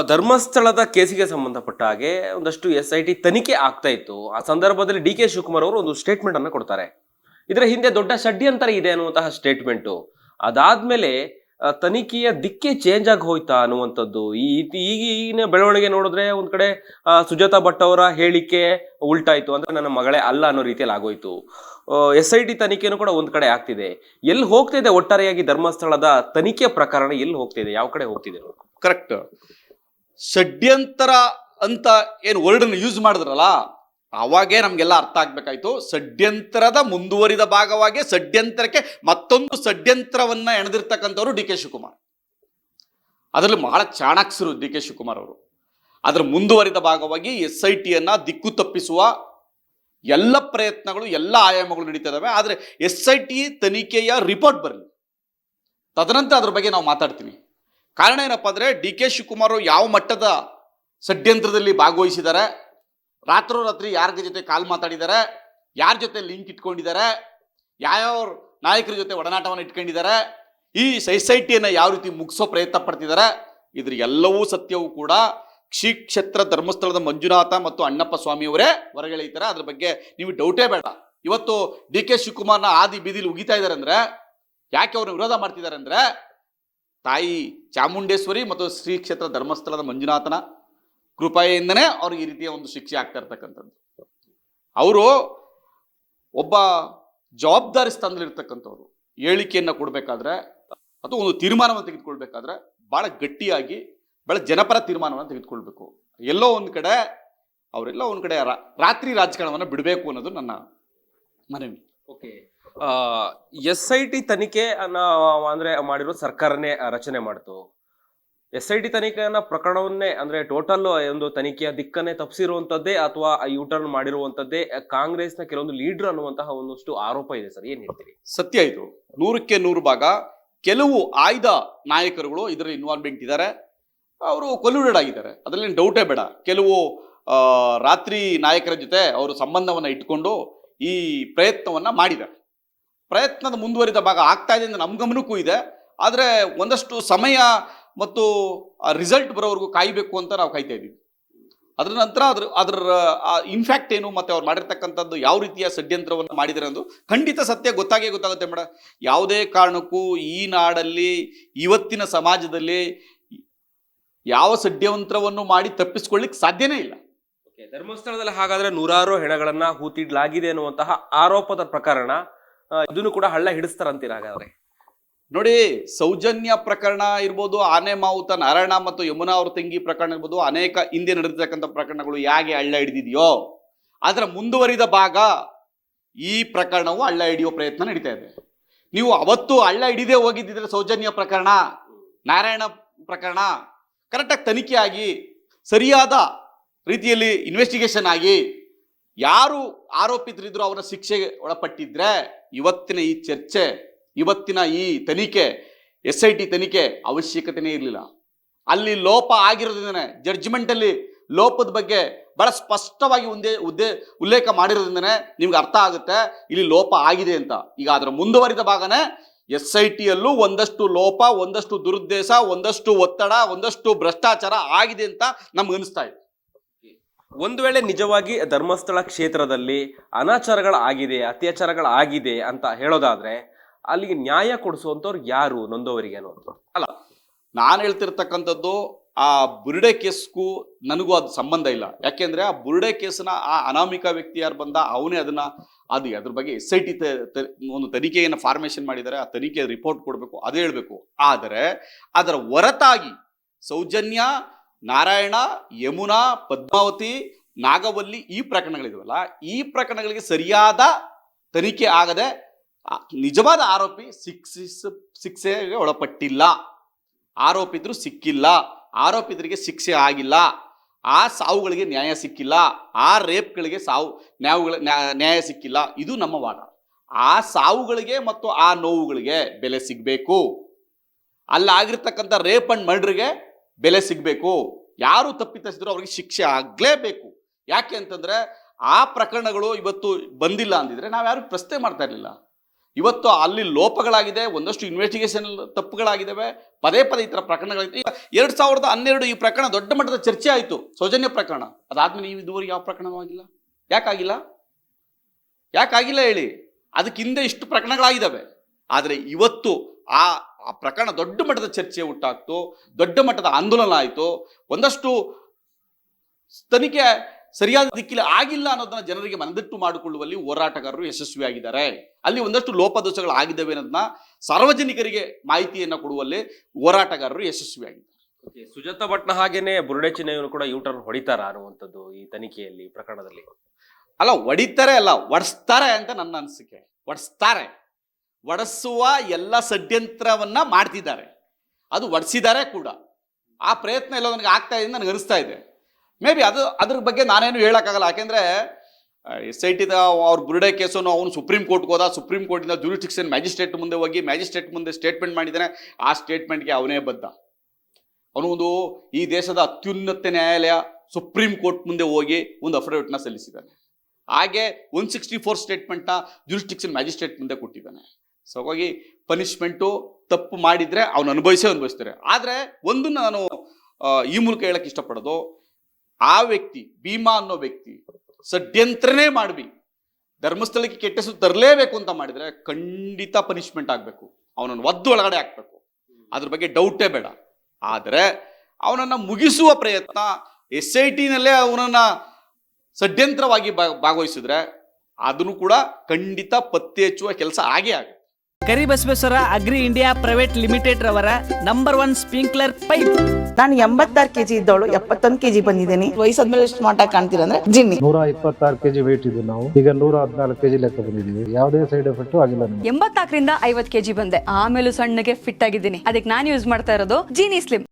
ಧರ್ಮಸ್ಥಳದ ಕೇಸಿಗೆ ಸಂಬಂಧಪಟ್ಟ ಹಾಗೆ ಒಂದಷ್ಟು SIT ತನಿಖೆ ಆಗ್ತಾ ಇತ್ತು. ಆ ಸಂದರ್ಭದಲ್ಲಿ DK ಶಿವಕುಮಾರ್ ಅವರು ಒಂದು ಸ್ಟೇಟ್ಮೆಂಟ್ ಅನ್ನ ಕೊಡ್ತಾರೆ. ಇದರ ಹಿಂದೆ ದೊಡ್ಡ ಷಡ್ಯಂತರ ಇದೆ ಅನ್ನುವಂತಹ ಸ್ಟೇಟ್ಮೆಂಟು. ಅದಾದ್ಮೇಲೆ ತನಿಖೆಯ ದಿಕ್ಕೇ ಚೇಂಜ್ ಆಗಿ ಹೋಯ್ತಾ ಅನ್ನುವಂಥದ್ದು. ಈಗಿನ ಬೆಳವಣಿಗೆ ನೋಡಿದ್ರೆ ಒಂದ್ ಕಡೆ ಸುಜಾತಾ ಭಟ್ ಅವರ ಹೇಳಿಕೆ ಉಲ್ಟಾಯ್ತು, ಅಂದ್ರೆ ನನ್ನ ಮಗಳೇ ಅಲ್ಲ ಅನ್ನೋ ರೀತಿಯಲ್ಲಿ ಆಗೋಯ್ತು. SIT ತನಿಖೆನೂ ಕೂಡ ಒಂದ್ ಕಡೆ ಆಗ್ತಿದೆ. ಎಲ್ಲಿ ಹೋಗ್ತಿದೆ ಒಟ್ಟಾರೆಯಾಗಿ ಧರ್ಮಸ್ಥಳದ ತನಿಖೆ ಪ್ರಕರಣ ಎಲ್ಲಿ ಹೋಗ್ತಿದೆ, ಯಾವ ಕಡೆ ಹೋಗ್ತಿದೆ? ಕರೆಕ್ಟ್. ಷಡ್ಯಂತರ ಅಂತ ಏನು ವರ್ಡನ್ನು ಯೂಸ್ ಮಾಡಿದ್ರಲ್ಲ, ಅವಾಗೇ ನಮಗೆಲ್ಲ ಅರ್ಥ ಆಗ್ಬೇಕಾಯ್ತು. ಷಡ್ಯಂತರದ ಮುಂದುವರಿದ ಭಾಗವಾಗಿ ಷಡ್ಯಂತರಕ್ಕೆ ಮತ್ತೊಂದು ಷಡ್ಯಂತ್ರವನ್ನ ಎಣೆದಿರ್ತಕ್ಕಂಥವ್ರು DK ಶಿವಕುಮಾರ್. ಅದರಲ್ಲಿ ಬಹಳ ಚಾಣಾಕ್ಷರು DK ಶಿವಕುಮಾರ್ ಅವರು. ಅದರ ಮುಂದುವರಿದ ಭಾಗವಾಗಿ SITಯನ್ನ ದಿಕ್ಕು ತಪ್ಪಿಸುವ ಎಲ್ಲ ಪ್ರಯತ್ನಗಳು, ಎಲ್ಲ ಆಯಾಮಗಳು ನಡೀತಾ ಇದಾವೆ. ಆದರೆ SIT ತನಿಖೆಯ ರಿಪೋರ್ಟ್ ಬರಲಿ, ತದನಂತರ ಅದ್ರ ಬಗ್ಗೆ ನಾವು ಮಾತಾಡ್ತೀವಿ. ಕಾರಣ ಏನಪ್ಪ ಅಂದರೆ, DK ಶಿವಕುಮಾರ್ ಯಾವ ಮಟ್ಟದ ಷಡ್ಯಂತ್ರದಲ್ಲಿ ಭಾಗವಹಿಸಿದ್ದಾರೆ, ರಾತ್ರೋರಾತ್ರಿ ಯಾರ ಜೊತೆ ಕಾಲ್ ಮಾತಾಡಿದ್ದಾರೆ, ಯಾರ ಜೊತೆ ಲಿಂಕ್ ಇಟ್ಕೊಂಡಿದ್ದಾರೆ, ಯಾವ್ಯಾವ ನಾಯಕರ ಜೊತೆ ಒಡನಾಟವನ್ನು ಇಟ್ಕೊಂಡಿದ್ದಾರೆ, ಈ SITಯನ್ನು ಯಾವ ರೀತಿ ಮುಗಿಸೋ ಪ್ರಯತ್ನ ಪಡ್ತಿದ್ದಾರೆ, ಇದ್ರ ಎಲ್ಲವೂ ಸತ್ಯವೂ ಕೂಡ ಶ್ರೀ ಕ್ಷೇತ್ರ ಧರ್ಮಸ್ಥಳದ ಮಂಜುನಾಥ ಮತ್ತು ಅಣ್ಣಪ್ಪ ಸ್ವಾಮಿಯವರೇ ಹೊರಗೆಳೆಯುತ್ತಾರೆ. ಅದ್ರ ಬಗ್ಗೆ ನೀವು ಡೌಟೇ ಬೇಡ. ಇವತ್ತು DK ಶಿವಕುಮಾರ್ನ ಆದಿ ಬೀದಿಲಿ ಉಗಿತಾ ಇದ್ದಾರೆ ಅಂದರೆ, ಯಾಕೆ ಅವ್ರನ್ನ ವಿರೋಧ ಮಾಡ್ತಿದ್ದಾರೆ ಅಂದರೆ, ತಾಯಿ ಚಾಮುಂಡೇಶ್ವರಿ ಮತ್ತು ಶ್ರೀ ಕ್ಷೇತ್ರ ಧರ್ಮಸ್ಥಳದ ಮಂಜುನಾಥನ ಕೃಪೆಯಿಂದನೇ ಅವ್ರಿಗೆ ಈ ರೀತಿಯ ಒಂದು ಶಿಕ್ಷೆ ಆಗ್ತಾ ಇರ್ತಕ್ಕಂಥದ್ದು. ಅವರು ಒಬ್ಬ ಜವಾಬ್ದಾರಿ ಸ್ಥಾನದಲ್ಲಿರ್ತಕ್ಕಂಥವ್ರು. ಹೇಳಿಕೆಯನ್ನು ಕೊಡಬೇಕಾದ್ರೆ ಅಥವಾ ಒಂದು ತೀರ್ಮಾನವನ್ನು ತೆಗೆದುಕೊಳ್ಬೇಕಾದ್ರೆ ಭಾಳ ಗಟ್ಟಿಯಾಗಿ, ಭಾಳ ಜನಪರ ತೀರ್ಮಾನವನ್ನು ತೆಗೆದುಕೊಳ್ಬೇಕು. ಎಲ್ಲೋ ಒಂದು ಕಡೆ ಅವರೆಲ್ಲ ಒಂದು ಕಡೆ ರಾತ್ರಿ ರಾಜಕಾರಣವನ್ನು ಬಿಡಬೇಕು ಅನ್ನೋದು ನನ್ನ ಮನವಿ. ಓಕೆ. SIT ತನಿಖೆ ಅಂದ್ರೆ ಮಾಡಿರೋ ಸರ್ಕಾರನೇ ರಚನೆ ಮಾಡ್ತು. SIT ತನಿಖೆಯನ್ನ ಪ್ರಕರಣವನ್ನೇ ಅಂದ್ರೆ ಟೋಟಲ್ ಒಂದು ತನಿಖೆಯ ದಿಕ್ಕನ್ನೇ ತಪ್ಪಿಸಿರುವಂತದ್ದೇ ಅಥವಾ ಯೂಟರ್ನ್ ಮಾಡಿರುವಂತದ್ದೇ ಕಾಂಗ್ರೆಸ್ನ ಕೆಲವೊಂದು ಲೀಡರ್ ಅನ್ನುವಂತಹ ಒಂದಷ್ಟು ಆರೋಪ ಇದೆ ಸರ್, ಏನ್ ಹೇಳ್ತೀರಿ? ಸತ್ಯ ಇದು 100ಕ್ಕೆ 100 ಭಾಗ. ಕೆಲವು ಆಯ್ದ ನಾಯಕರುಗಳು ಇದರಲ್ಲಿ ಇನ್ವಾಲ್ವ್ಮೆಂಟ್ ಇದ್ದಾರೆ, ಅವರು ಕೊಲ್ಯೂಡೆಡ್ ಆಗಿದ್ದಾರೆ, ಅದರಲ್ಲಿ ಡೌಟೇ ಬೇಡ. ಕೆಲವು ರಾತ್ರಿ ನಾಯಕರ ಜೊತೆ ಅವರು ಸಂಬಂಧವನ್ನು ಇಟ್ಕೊಂಡು ಈ ಪ್ರಯತ್ನವನ್ನು ಮಾಡಿದ್ದಾರೆ. ಪ್ರಯತ್ನದ ಮುಂದುವರಿದ ಭಾಗ ಆಗ್ತಾ ಇದೆ ಅಂತ ನಮ್ಮ ಗಮನಕ್ಕೂ ಇದೆ. ಆದರೆ ಒಂದಷ್ಟು ಸಮಯ ಮತ್ತು ರಿಸಲ್ಟ್ ಬರೋವರೆಗೂ ಕಾಯಬೇಕು ಅಂತ ನಾವು ಕಾಯ್ತಾ ಇದ್ದೀವಿ. ಅದರ ನಂತರ ಅದರ ಇನ್ಫ್ಯಾಕ್ಟ್ ಏನು, ಮತ್ತು ಅವ್ರು ಮಾಡಿರ್ತಕ್ಕಂಥದ್ದು ಯಾವ ರೀತಿಯ ಷಡ್ಯಂತ್ರವನ್ನು ಮಾಡಿದ್ದಾರೆ ಅನ್ನೋದು ಖಂಡಿತ ಸತ್ಯ ಗೊತ್ತಾಗುತ್ತೆ ಮೇಡಮ್. ಯಾವುದೇ ಕಾರಣಕ್ಕೂ ಈ ನಾಡಲ್ಲಿ ಇವತ್ತಿನ ಸಮಾಜದಲ್ಲಿ ಯಾವ ಷಡ್ಯಂತ್ರವನ್ನು ಮಾಡಿ ತಪ್ಪಿಸ್ಕೊಳ್ಳಿಕ್ಕೆ ಸಾಧ್ಯನೇ ಇಲ್ಲ. ಧರ್ಮಸ್ಥಳದಲ್ಲಿ ಹಾಗಾದ್ರೆ ನೂರಾರು ಹೆಣಗಳನ್ನ ಹೂತಿಡ್ಲಾಗಿದೆ ಅನ್ನುವಂತಹ ಆರೋಪದ ಪ್ರಕರಣ ಇದನ್ನು ಕೂಡ ಹಳ್ಳ ಹಿಡಿಸ್ತಾರಂತೀರ ಹಾಗಾದ್ರೆ? ನೋಡಿ, ಸೌಜನ್ಯ ಪ್ರಕರಣ ಇರ್ಬೋದು, ಆನೆ ಮಾವುತ ನಾರಾಯಣ ಮತ್ತು ಯಮುನಾ ಅವ್ರ ತಂಗಿ ಪ್ರಕರಣ ಇರ್ಬೋದು, ಅನೇಕ ಹಿಂದೆ ನಡೆದಿರ್ತಕ್ಕಂಥ ಪ್ರಕರಣಗಳು ಹೇಗೆ ಹಳ್ಳ ಹಿಡಿದಿದೆಯೋ ಅದರ ಮುಂದುವರಿದ ಭಾಗ ಈ ಪ್ರಕರಣವು ಹಳ್ಳ ಹಿಡಿಯೋ ಪ್ರಯತ್ನ ನಡೀತಾ ಇದೆ. ನೀವು ಅವತ್ತು ಹಳ್ಳ ಹಿಡಿದೇ ಹೋಗಿದ್ದಿದ್ರೆ ಸೌಜನ್ಯ ಪ್ರಕರಣ, ನಾರಾಯಣ ಪ್ರಕರಣ ಕರೆಕ್ಟಾಗಿ ತನಿಖೆ ಆಗಿ ಸರಿಯಾದ ರೀತಿಯಲ್ಲಿ ಇನ್ವೆಸ್ಟಿಗೇಷನ್ ಆಗಿ ಯಾರು ಆರೋಪಿತರಿದ್ರು ಅವರ ಶಿಕ್ಷೆಗೆ ಒಳಪಟ್ಟಿದ್ರೆ ಇವತ್ತಿನ ಈ ಚರ್ಚೆ, ಇವತ್ತಿನ ಈ ತನಿಖೆ, SIT ತನಿಖೆ ಅವಶ್ಯಕತೆನೇ ಇರಲಿಲ್ಲ. ಅಲ್ಲಿ ಲೋಪ ಆಗಿರೋದ್ರಿಂದನೇ, ಜಡ್ಜ್ಮೆಂಟಲ್ಲಿ ಲೋಪದ ಬಗ್ಗೆ ಬಹಳ ಸ್ಪಷ್ಟವಾಗಿ ಉಲ್ಲೇಖ ಮಾಡಿರೋದ್ರಿಂದನೇ ನಿಮ್ಗೆ ಅರ್ಥ ಆಗುತ್ತೆ ಇಲ್ಲಿ ಲೋಪ ಆಗಿದೆ ಅಂತ. ಈಗ ಅದರ ಮುಂದುವರಿದ ಭಾಗನೇ SITಯಲ್ಲೂ ಒಂದಷ್ಟು ಲೋಪ, ಒಂದಷ್ಟು ದುರುದ್ದೇಶ, ಒಂದಷ್ಟು ಒತ್ತಡ, ಒಂದಷ್ಟು ಭ್ರಷ್ಟಾಚಾರ ಆಗಿದೆ ಅಂತ ನಮ್ಗೆ ಅನಿಸ್ತಾ ಇದೆ. ಒಂದು ವೇಳೆ ನಿಜವಾಗಿ ಧರ್ಮಸ್ಥಳ ಕ್ಷೇತ್ರದಲ್ಲಿ ಅನಾಚಾರಗಳಾಗಿದೆ, ಅತ್ಯಾಚಾರಗಳಾಗಿದೆ ಅಂತ ಹೇಳೋದಾದ್ರೆ ಅಲ್ಲಿಗೆ ನ್ಯಾಯ ಕೊಡಿಸುವಂಥವ್ರು ಯಾರು, ನೊಂದವರಿಗೆ ಅನ್ನೋದು? ಅಲ್ಲ, ನಾನು ಹೇಳ್ತಿರ್ತಕ್ಕಂಥದ್ದು ಆ ಬುರುಡೆ ಕೇಸ್ಗೂ ನನಗೂ ಅದು ಸಂಬಂಧ ಇಲ್ಲ. ಯಾಕೆಂದ್ರೆ ಆ ಬುರುಡೆ ಕೇಸನ್ನ ಆ ಅನಾಮಿಕ ವ್ಯಕ್ತಿ ಯಾರು ಬಂದ ಅವನೇ ಅದ್ರ ಬಗ್ಗೆ SIT ಒಂದು ತನಿಖೆಯನ್ನು ಫಾರ್ಮೇಷನ್ ಮಾಡಿದ್ದಾರೆ. ಆ ತನಿಖೆ ರಿಪೋರ್ಟ್ ಕೊಡಬೇಕು, ಅದೇ ಹೇಳಬೇಕು. ಆದರೆ ಅದರ ಹೊರತಾಗಿ ಸೌಜನ್ಯ, ನಾರಾಯಣ, ಯಮುನಾ, ಪದ್ಮಾವತಿ, ನಾಗವಲ್ಲಿ ಈ ಪ್ರಕರಣಗಳಿದಾವಲ್ಲ, ಈ ಪ್ರಕರಣಗಳಿಗೆ ಸರಿಯಾದ ತನಿಖೆ ಆಗದೆ ನಿಜವಾದ ಆರೋಪಿ ಶಿಕ್ಷೆಗೆ ಒಳಪಟ್ಟಿಲ್ಲ, ಆರೋಪಿತರು ಸಿಕ್ಕಿಲ್ಲ, ಆರೋಪಿತರಿಗೆ ಶಿಕ್ಷೆ ಆಗಿಲ್ಲ, ಆ ಸಾವುಗಳಿಗೆ ನ್ಯಾಯ ಸಿಕ್ಕಿಲ್ಲ, ಆ ರೇಪ್ಗಳಿಗೆ ನ್ಯಾಯ ಸಿಕ್ಕಿಲ್ಲ. ಇದು ನಮ್ಮ ವಾದ. ಆ ಸಾವುಗಳಿಗೆ ಮತ್ತು ಆ ನೋವುಗಳಿಗೆ ಬೆಲೆ ಸಿಗಬೇಕು. ಅಲ್ಲಾಗಿರ್ತಕ್ಕಂಥ ರೇಪ್ ಅಂಡ್ ಮರ್ಡರ್ಗೆ ಬೆಲೆ ಸಿಗಬೇಕು. ಯಾರು ತಪ್ಪಿತಸ್ಥರು ಅವ್ರಿಗೆ ಶಿಕ್ಷೆ ಆಗಲೇಬೇಕು. ಯಾಕೆ ಅಂತಂದ್ರೆ ಆ ಪ್ರಕರಣಗಳು ಇವತ್ತು ಬಂದಿಲ್ಲ ಅಂದಿದ್ರೆ ನಾವು ಯಾರು ಪ್ರಶ್ನೆ ಮಾಡ್ತಾ ಇರಲಿಲ್ಲ. ಇವತ್ತು ಅಲ್ಲಿ ಲೋಪಗಳಾಗಿದೆ, ಒಂದಷ್ಟು ಇನ್ವೆಸ್ಟಿಗೇಷನ್ ತಪ್ಪುಗಳಾಗಿದ್ದಾವೆ, ಪದೇ ಪದೇ ಈ ಥರ ಪ್ರಕರಣಗಳಾಗಿತ್ತು. 2012 ಈ ಪ್ರಕರಣ ದೊಡ್ಡ ಮಟ್ಟದ ಚರ್ಚೆ ಆಯಿತು, ಸೌಜನ್ಯ ಪ್ರಕರಣ. ಅದಾದ್ಮೇಲೆ ನೀವು ಇದುವರೆಗೆ ಯಾವ ಪ್ರಕರಣವೂ ಆಗಿಲ್ಲ. ಯಾಕಾಗಿಲ್ಲ ಹೇಳಿ? ಅದಕ್ಕೆ ಹಿಂದೆ ಇಷ್ಟು ಪ್ರಕರಣಗಳಾಗಿದ್ದಾವೆ. ಆದರೆ ಇವತ್ತು ಆ ಪ್ರಕರಣ ದೊಡ್ಡ ಮಟ್ಟದ ಚರ್ಚೆ ಉಂಟಾಗ್ತು, ದೊಡ್ಡ ಮಟ್ಟದ ಆಂದೋಲನ ಆಯಿತು. ಒಂದಷ್ಟು ತನಿಖೆ ಸರಿಯಾದ ದಿಕ್ಕಿಲ್ಲ ಆಗಿಲ್ಲ ಅನ್ನೋದನ್ನ ಜನರಿಗೆ ಮನದಟ್ಟು ಮಾಡಿಕೊಳ್ಳುವಲ್ಲಿ ಹೋರಾಟಗಾರರು ಯಶಸ್ವಿಯಾಗಿದ್ದಾರೆ. ಅಲ್ಲಿ ಒಂದಷ್ಟು ಲೋಪದೋಷಗಳು ಆಗಿದ್ದಾವೆ ಅನ್ನೋದನ್ನ ಸಾರ್ವಜನಿಕರಿಗೆ ಮಾಹಿತಿಯನ್ನು ಕೊಡುವಲ್ಲಿ ಹೋರಾಟಗಾರರು ಯಶಸ್ವಿಯಾಗಿದ್ದಾರೆ. ಸುಜಾತ ಭಟ್ನ ಹಾಗೇನೆ ಬುರುಡೆ ಚಿನ್ನಯ್ಯನವರು ಕೂಡ ಯೂಟರ್ನ್ ಹೊಡಿತಾರ ಅನ್ನುವಂಥದ್ದು ಈ ತನಿಖೆಯಲ್ಲಿ ಪ್ರಕರಣದಲ್ಲಿ? ಅಲ್ಲ, ಹೊಡಿತಾರೆ ಅಲ್ಲ, ಒಡಿಸ್ತಾರೆ ಅಂತ ನನ್ನ ಅನಿಸಿಕೆ. ಒಡಿಸುವ ಎಲ್ಲ ಷಡ್ಯಂತ್ರವನ್ನ ಮಾಡ್ತಿದ್ದಾರೆ, ಅದು ಒಡಿಸಿದ್ದಾರೆ ಕೂಡ. ಆ ಪ್ರಯತ್ನ ಎಲ್ಲ ನನಗೆ ಆಗ್ತಾ ಇದೆ, ನನಗೆ ಅನಿಸ್ತಾ ಇದೆ. ಮೇ ಬಿ ಅದ್ರ ಬಗ್ಗೆ ನಾನೇನು ಹೇಳೋಕ್ಕಾಗಲ್ಲ. ಯಾಕೆಂದರೆ SIT ಅವ್ರ ಬುರುಡೆ ಕೇಸನ್ನು ಅವನು ಸುಪ್ರೀಂ ಕೋರ್ಟ್ಗೆ ಹೋದ, ಸುಪ್ರೀಂ ಕೋರ್ಟಿಂದ ಜ್ಯೂರಿಸ್ಡಿಕ್ಷನ್ ಮ್ಯಾಜಿಸ್ಟ್ರೇಟ್ ಮುಂದೆ ಹೋಗಿ ಮ್ಯಾಜಿಸ್ಟ್ರೇಟ್ ಮುಂದೆ ಸ್ಟೇಟ್ಮೆಂಟ್ ಮಾಡಿದ್ದಾನೆ. ಆ ಸ್ಟೇಟ್ಮೆಂಟ್ಗೆ ಅವನೇ ಬದ್ಧ. ಅವನು ಈ ದೇಶದ ಅತ್ಯುನ್ನತ ನ್ಯಾಯಾಲಯ ಸುಪ್ರೀಂ ಕೋರ್ಟ್ ಮುಂದೆ ಹೋಗಿ ಒಂದು ಅಫಿಡವಿಟ್ನ ಸಲ್ಲಿಸಿದ್ದಾನೆ. ಹಾಗೆ 164 ಸ್ಟೇಟ್ಮೆಂಟ್ನ ಜ್ಯೂರಿಸ್ಡಿಕ್ಷನ್ ಮ್ಯಾಜಿಸ್ಟ್ರೇಟ್ ಮುಂದೆ ಕೊಟ್ಟಿದ್ದಾನೆ. ಸೊ ಹಾಗಾಗಿ ಪನಿಷ್ಮೆಂಟು ತಪ್ಪು ಮಾಡಿದರೆ ಅವನು ಅನುಭವಿಸ್ತಾರೆ. ಆದರೆ ಒಂದನ್ನು ನಾನು ಈ ಮೂಲಕ ಹೇಳಕ್ಕೆ ಇಷ್ಟಪಡೋದು, ಆ ವ್ಯಕ್ತಿ ಭೀಮಾ ಅನ್ನೋ ವ್ಯಕ್ತಿ ಷಡ್ಯಂತ್ರನೇ ಮಾಡಿ ಧರ್ಮಸ್ಥಳಕ್ಕೆ ಕೆಟ್ಟ ಹೆಸರು ತರಲೇಬೇಕು ಅಂತ ಮಾಡಿದರೆ ಖಂಡಿತ ಪನಿಷ್ಮೆಂಟ್ ಆಗಬೇಕು, ಅವನನ್ನು ಒದ್ದು ಒಳಗಡೆ ಹಾಕಬೇಕು, ಅದ್ರ ಬಗ್ಗೆ ಡೌಟೇ ಬೇಡ. ಆದರೆ ಅವನನ್ನು ಮುಗಿಸುವ ಪ್ರಯತ್ನ SITನಲ್ಲೇ ಅವನನ್ನು ಷಡ್ಯಂತ್ರವಾಗಿ ಭಾಗವಹಿಸಿದ್ರೆ ಅದನ್ನು ಕೂಡ ಖಂಡಿತ ಪತ್ತೆ ಹಚ್ಚುವ ಕೆಲಸ ಆಗೇ ಆಗುತ್ತೆ. Karibasaveshwara agri India private limited ರವರ ನಂಬರ್ 1 ಸ್ಪ್ರಿಂಕ್ಲರ್ ಪೈಪ್. ನಾನು 86 kg ಇದ್ದವಳು 71 kg ಬಂದಿದ್ದೀನಿ. ವಯಸ್ಸಾದ್ಮೇಲೆ ಸ್ಮಾರ್ಟ್ ಆಗಿ ಕಾಣ್ತೀರಾ ಅಂದ್ರೆ ಜಿನ್ನಿ. 126 kg ವೇಟ್ ಇದ್ದು ನಾವು ಈಗ 114 kg ಲೆಕ್ಕ ಬಂದಿದ್ದೀವಿ. ಯಾವುದೇ ಸೈಡ್ ಎಫೆಕ್ಟ್ ಆಗಿಲ್ಲ ನಮಗೆ. 84ರಿಂದ 50 kg ಬಂದೆ. ಆಮೇಲೆ ಸಣ್ಣಗೆ ಫಿಟ್ ಆಗಿದ್ದೀನಿ. ಅದಕ್ಕೆ ನಾನು ಯೂಸ್ ಮಾಡ್ತಾ ಇರೋದು ಜೀನಿ ಸ್ಲಿಮ್.